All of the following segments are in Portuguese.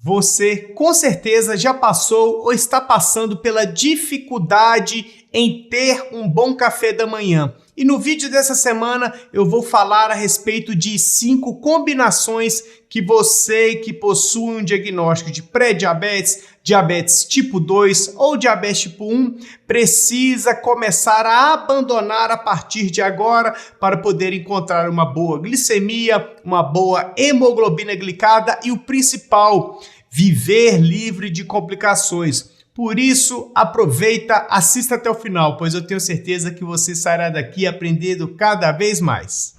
Você com certeza já passou ou está passando pela dificuldade em ter um bom café da manhã. E no vídeo dessa semana eu vou falar a respeito de 5 combinações que você que possui um diagnóstico de pré-diabetes, diabetes tipo 2 ou diabetes tipo 1 precisa começar a abandonar a partir de agora para poder encontrar uma boa glicemia, uma boa hemoglobina glicada e o principal, viver livre de complicações. Por isso, aproveita, assista até o final, pois eu tenho certeza que você sairá daqui aprendendo cada vez mais.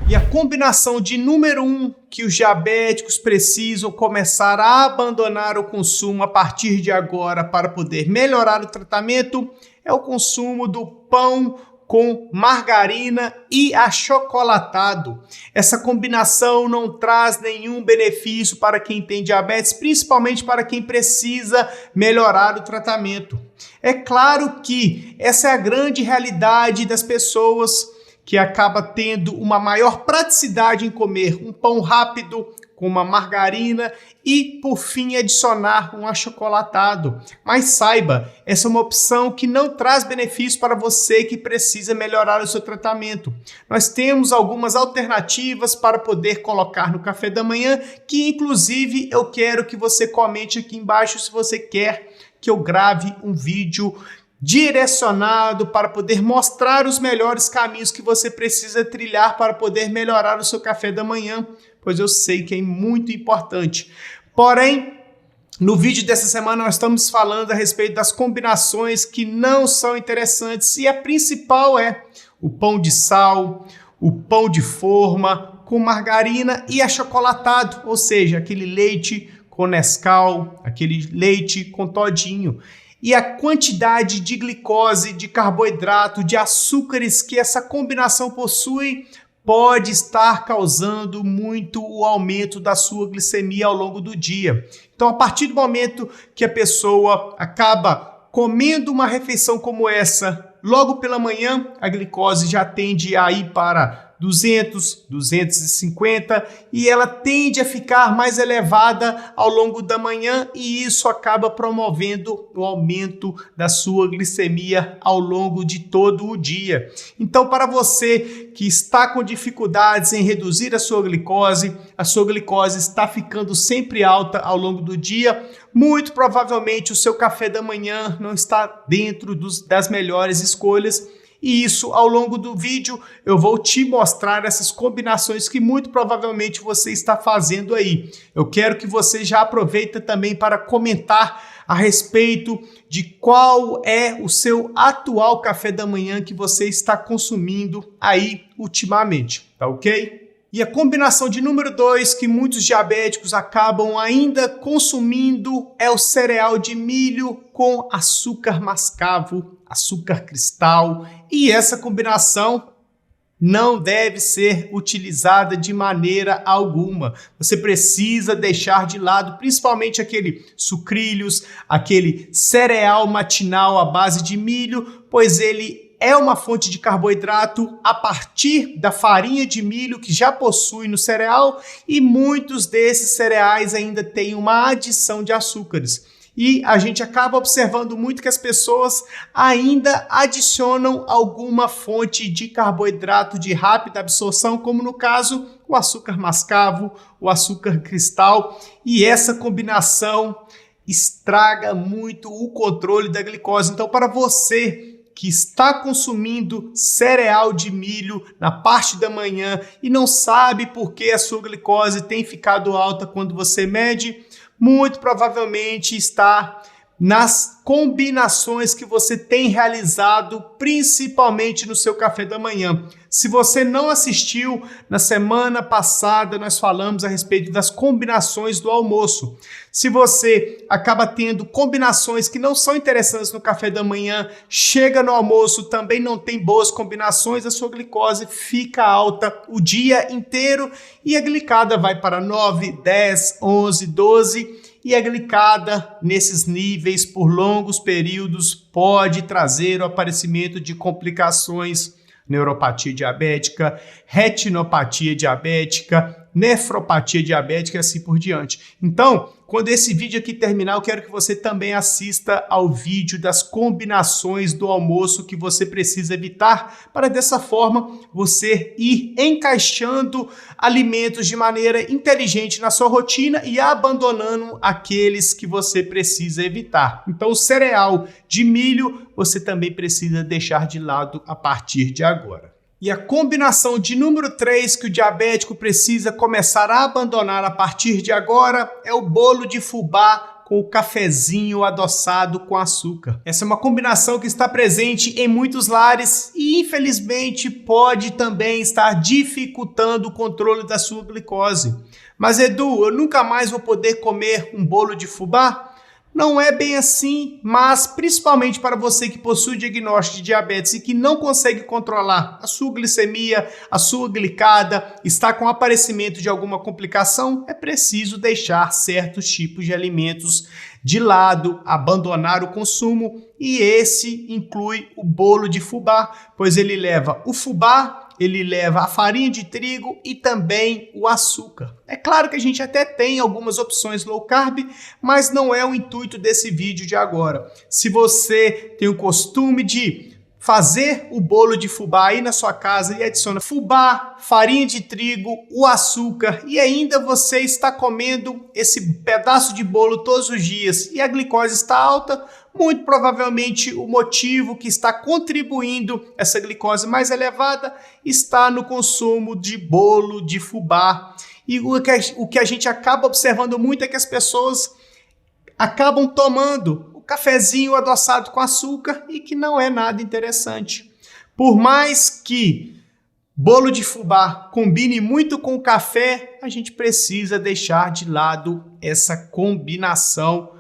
E a combinação de número 1 que os diabéticos precisam começar a abandonar o consumo a partir de agora para poder melhorar o tratamento é o consumo do pão com margarina e achocolatado. Essa combinação não traz nenhum benefício para quem tem diabetes, principalmente para quem precisa melhorar o tratamento. É claro que essa é a grande realidade das pessoas que acaba tendo uma maior praticidade em comer um pão rápido com uma margarina e, por fim, adicionar um achocolatado. Mas saiba, essa é uma opção que não traz benefício para você que precisa melhorar o seu tratamento. Nós temos algumas alternativas para poder colocar no café da manhã, que inclusive eu quero que você comente aqui embaixo se você quer que eu grave um vídeo direcionado para poder mostrar os melhores caminhos que você precisa trilhar para poder melhorar o seu café da manhã, pois eu sei que é muito importante. Porém, no vídeo dessa semana nós estamos falando a respeito das combinações que não são interessantes e a principal é o pão de sal, o pão de forma com margarina e achocolatado, ou seja, aquele leite com Nescau, aquele leite com todinho. E a quantidade de glicose, de carboidrato, de açúcares que essa combinação possui pode estar causando muito o aumento da sua glicemia ao longo do dia. Então, a partir do momento que a pessoa acaba comendo uma refeição como essa, logo pela manhã, a glicose já tende a ir para 200, 250 e ela tende a ficar mais elevada ao longo da manhã e isso acaba promovendo o aumento da sua glicemia ao longo de todo o dia. Então, para você que está com dificuldades em reduzir a sua glicose está ficando sempre alta ao longo do dia, muito provavelmente o seu café da manhã não está dentro das melhores escolhas. E isso, ao longo do vídeo, eu vou te mostrar essas combinações que muito provavelmente você está fazendo aí. Eu quero que você já aproveita também para comentar a respeito de qual é o seu atual café da manhã que você está consumindo aí ultimamente, tá ok? E a combinação de número 2 que muitos diabéticos acabam ainda consumindo é o cereal de milho com açúcar mascavo, açúcar cristal, e essa combinação não deve ser utilizada de maneira alguma. Você precisa deixar de lado principalmente aquele sucrilhos, aquele cereal matinal à base de milho, pois ele é uma fonte de carboidrato a partir da farinha de milho que já possui no cereal e muitos desses cereais ainda têm uma adição de açúcares. E a gente acaba observando muito que as pessoas ainda adicionam alguma fonte de carboidrato de rápida absorção, como no caso o açúcar mascavo, o açúcar cristal, e essa combinação estraga muito o controle da glicose. Então, para você que está consumindo cereal de milho na parte da manhã e não sabe por que a sua glicose tem ficado alta quando você mede, muito provavelmente está nas combinações que você tem realizado, principalmente no seu café da manhã. Se você não assistiu, na semana passada nós falamos a respeito das combinações do almoço. Se você acaba tendo combinações que não são interessantes no café da manhã, chega no almoço, também não tem boas combinações, a sua glicose fica alta o dia inteiro e a glicada vai para 9, 10, 11, 12 e a glicada nesses níveis por longos períodos pode trazer o aparecimento de complicações neuropatia diabética, retinopatia diabética, nefropatia diabética e assim por diante. Então, quando esse vídeo aqui terminar, eu quero que você também assista ao vídeo das combinações do almoço que você precisa evitar, para dessa forma você ir encaixando alimentos de maneira inteligente na sua rotina e abandonando aqueles que você precisa evitar. Então, o cereal de milho você também precisa deixar de lado a partir de agora. E a combinação de número 3 que o diabético precisa começar a abandonar a partir de agora é o bolo de fubá com o cafezinho adoçado com açúcar. Essa é uma combinação que está presente em muitos lares e, infelizmente, pode também estar dificultando o controle da sua glicose. Mas, Edu, eu nunca mais vou poder comer um bolo de fubá? Não é bem assim, mas principalmente para você que possui diagnóstico de diabetes e que não consegue controlar a sua glicemia, a sua glicada, está com aparecimento de alguma complicação, é preciso deixar certos tipos de alimentos de lado, abandonar o consumo, e esse inclui o bolo de fubá, pois ele leva o fubá, ele leva a farinha de trigo e também o açúcar. É claro que a gente até tem algumas opções low carb, mas não é o intuito desse vídeo de agora. Se você tem o costume de fazer o bolo de fubá aí na sua casa e adiciona fubá, farinha de trigo, o açúcar e ainda você está comendo esse pedaço de bolo todos os dias e a glicose está alta, muito provavelmente o motivo que está contribuindo essa glicose mais elevada está no consumo de bolo de fubá. E o que a gente acaba observando muito é que as pessoas acabam tomando o cafezinho adoçado com açúcar e que não é nada interessante. Por mais que bolo de fubá combine muito com o café, a gente precisa deixar de lado essa combinação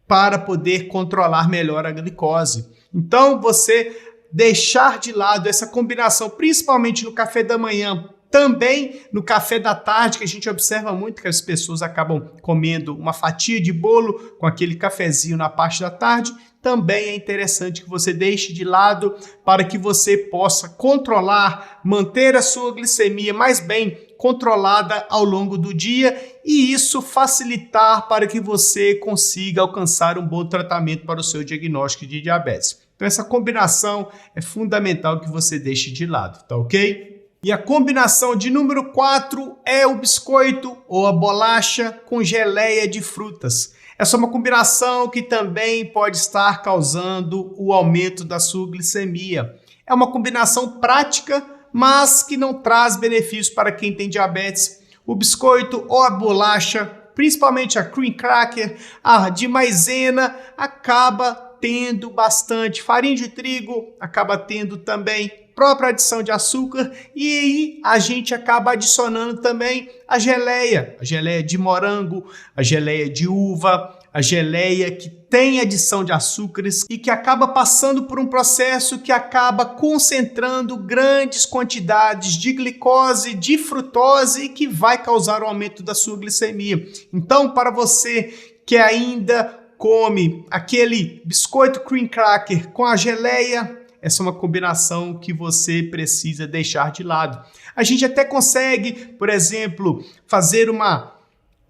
para poder controlar melhor a glicose. Então, você deixar de lado essa combinação, principalmente no café da manhã, também no café da tarde, que a gente observa muito que as pessoas acabam comendo uma fatia de bolo com aquele cafezinho na parte da tarde, também é interessante que você deixe de lado para que você possa controlar, manter a sua glicemia mais bem controlada ao longo do dia e isso facilitar para que você consiga alcançar um bom tratamento para o seu diagnóstico de diabetes. Então essa combinação é fundamental que você deixe de lado, tá ok? E a combinação de número 4 é o biscoito ou a bolacha com geleia de frutas. Essa é uma combinação que também pode estar causando o aumento da sua glicemia. É uma combinação prática, mas que não traz benefícios para quem tem diabetes. O biscoito ou a bolacha, principalmente a cream cracker, a de maisena, acaba tendo bastante farinha de trigo, acaba tendo também própria adição de açúcar e aí a gente acaba adicionando também a geleia de morango, a geleia de uva, a geleia que tem adição de açúcares e que acaba passando por um processo que acaba concentrando grandes quantidades de glicose, de frutose e que vai causar o aumento da sua glicemia. Então, para você que ainda come aquele biscoito cream cracker com a geleia, essa é uma combinação que você precisa deixar de lado. A gente até consegue, por exemplo, fazer uma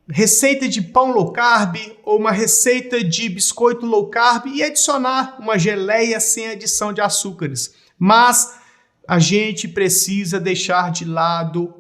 receita de pão low carb ou uma receita de biscoito low carb e adicionar uma geleia sem adição de açúcares. Mas a gente precisa deixar de lado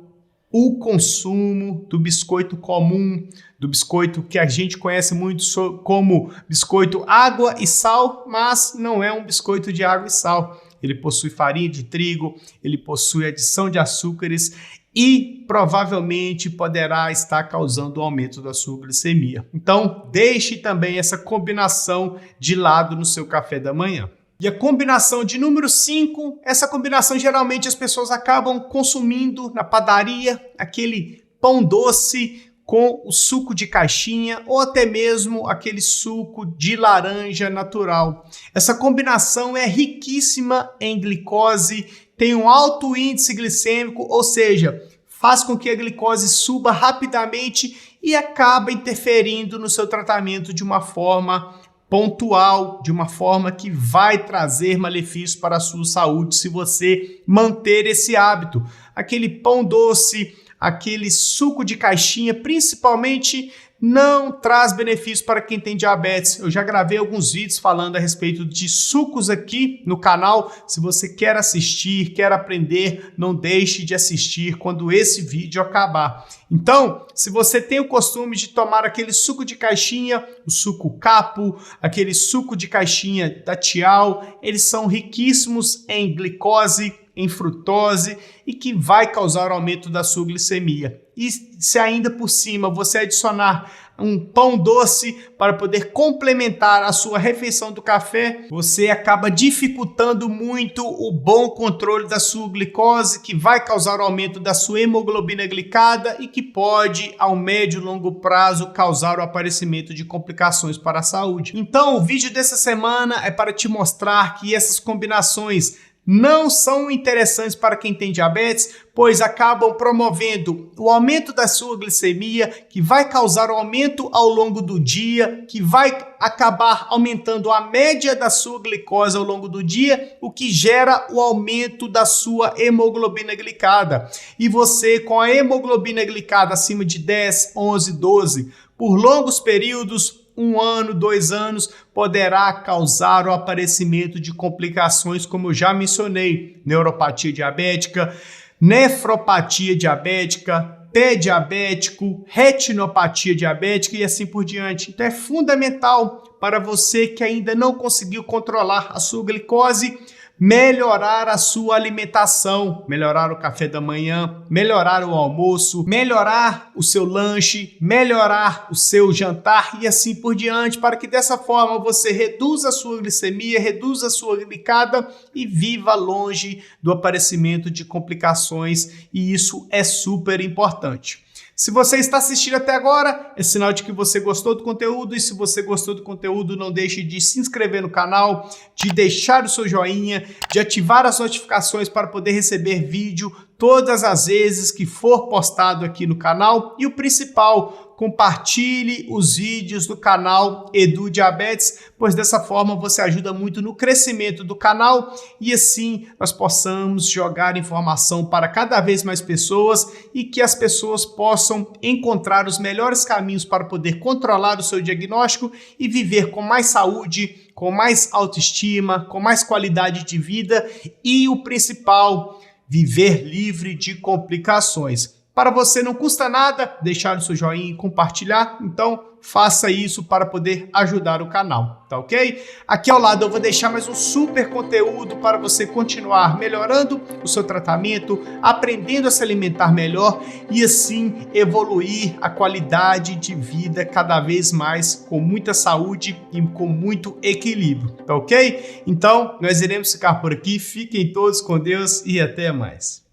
o consumo do biscoito comum, do biscoito que a gente conhece muito como biscoito água e sal, mas não é um biscoito de água e sal. Ele possui farinha de trigo, ele possui adição de açúcares e provavelmente poderá estar causando o aumento da sua glicemia. Então, deixe também essa combinação de lado no seu café da manhã. E a combinação de número 5, essa combinação geralmente as pessoas acabam consumindo na padaria, aquele pão doce com o suco de caixinha ou até mesmo aquele suco de laranja natural. Essa combinação é riquíssima em glicose, tem um alto índice glicêmico, ou seja, faz com que a glicose suba rapidamente e acaba interferindo no seu tratamento de uma forma pontual, de uma forma que vai trazer malefícios para a sua saúde se você manter esse hábito. Aquele pão doce, aquele suco de caixinha, principalmente, não traz benefício para quem tem diabetes. Eu já gravei alguns vídeos falando a respeito de sucos aqui no canal. Se você quer assistir, quer aprender, não deixe de assistir quando esse vídeo acabar. Então, se você tem o costume de tomar aquele suco de caixinha, o suco Capo, aquele suco de caixinha da Tial, eles são riquíssimos em glicose, em frutose e que vai causar aumento da sua glicemia. E se ainda por cima você adicionar um pão doce para poder complementar a sua refeição do café, você acaba dificultando muito o bom controle da sua glicose, que vai causar o aumento da sua hemoglobina glicada e que pode, ao médio e longo prazo, causar o aparecimento de complicações para a saúde. Então, o vídeo dessa semana é para te mostrar que essas combinações não são interessantes para quem tem diabetes, pois acabam promovendo o aumento da sua glicemia, que vai causar um aumento ao longo do dia, que vai acabar aumentando a média da sua glicose ao longo do dia, o que gera o aumento da sua hemoglobina glicada. E você, com a hemoglobina glicada acima de 10, 11, 12, por longos períodos, 1 ano, 2 anos, poderá causar o aparecimento de complicações, como eu já mencionei, neuropatia diabética, nefropatia diabética, pé diabético, retinopatia diabética e assim por diante. Então é fundamental para você que ainda não conseguiu controlar a sua glicose, melhorar a sua alimentação, melhorar o café da manhã, melhorar o almoço, melhorar o seu lanche, melhorar o seu jantar e assim por diante, para que dessa forma você reduza a sua glicemia, reduza a sua glicada e viva longe do aparecimento de complicações, e isso é super importante. Se você está assistindo até agora, é sinal de que você gostou do conteúdo, e se você gostou do conteúdo, não deixe de se inscrever no canal, de deixar o seu joinha, de ativar as notificações para poder receber vídeo todas as vezes que for postado aqui no canal. E o principal, compartilhe os vídeos do canal Edu Diabetes, pois dessa forma você ajuda muito no crescimento do canal e assim nós possamos jogar informação para cada vez mais pessoas e que as pessoas possam encontrar os melhores caminhos para poder controlar o seu diagnóstico e viver com mais saúde, com mais autoestima, com mais qualidade de vida e o principal, viver livre de complicações. Para você não custa nada deixar o seu joinha e compartilhar, então faça isso para poder ajudar o canal, tá ok? Aqui ao lado eu vou deixar mais um super conteúdo para você continuar melhorando o seu tratamento, aprendendo a se alimentar melhor e assim evoluir a qualidade de vida cada vez mais com muita saúde e com muito equilíbrio, tá ok? Então nós iremos ficar por aqui, fiquem todos com Deus e até mais.